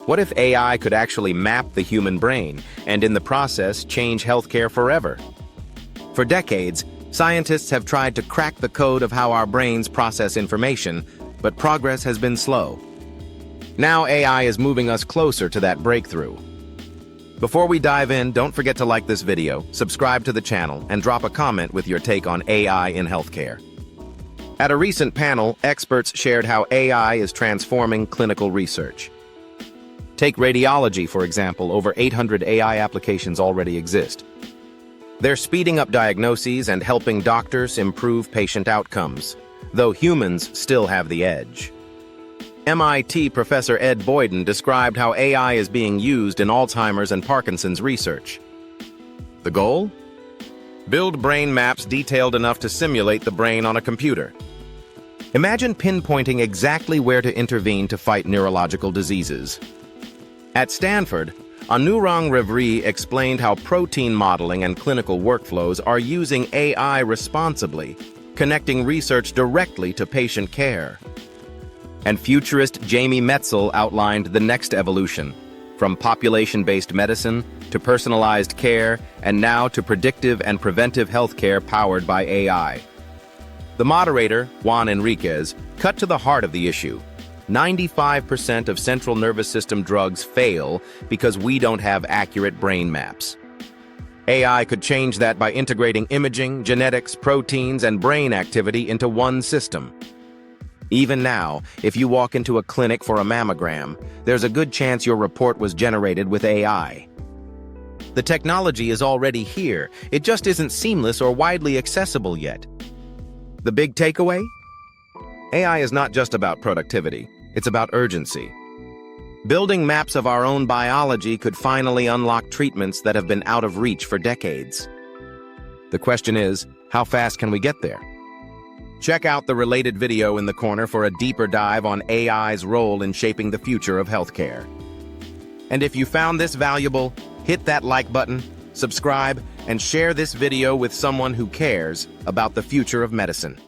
What if AI could actually map the human brain and in the process change healthcare forever? For decades, scientists have tried to crack the code of how our brains process information, but progress has been slow. Now AI is moving us closer to that breakthrough. Before we dive in, don't forget to like this video, subscribe to the channel, and drop a comment with your take on AI in healthcare. At a recent panel, experts shared how AI is transforming clinical research. Take radiology, for example. Over 800 AI applications already exist. They're speeding up diagnoses and helping doctors improve patient outcomes, though humans still have the edge. MIT professor Ed Boyden described how AI is being used in Alzheimer's and Parkinson's research. The goal? Build brain maps detailed enough to simulate the brain on a computer. Imagine pinpointing exactly where to intervene to fight neurological diseases. At Stanford, Anurang Revri explained how protein modeling and clinical workflows are using AI responsibly, connecting research directly to patient care. And futurist Jamie Metzel outlined the next evolution, from population-based medicine to personalized care, and now to predictive and preventive healthcare powered by AI. The moderator, Juan Enriquez, cut to the heart of the issue. 95% of central nervous system drugs fail because we don't have accurate brain maps. AI could change that by integrating imaging, genetics, proteins, and brain activity into one system. Even now, if you walk into a clinic for a mammogram, there's a good chance your report was generated with AI. The technology is already here, it just isn't seamless or widely accessible yet. The big takeaway? AI is not just about productivity, it's about urgency. Building maps of our own biology could finally unlock treatments that have been out of reach for decades. The question is, how fast can we get there? Check out the related video in the corner for a deeper dive on AI's role in shaping the future of healthcare. And if you found this valuable, hit that like button, subscribe, and share this video with someone who cares about the future of medicine.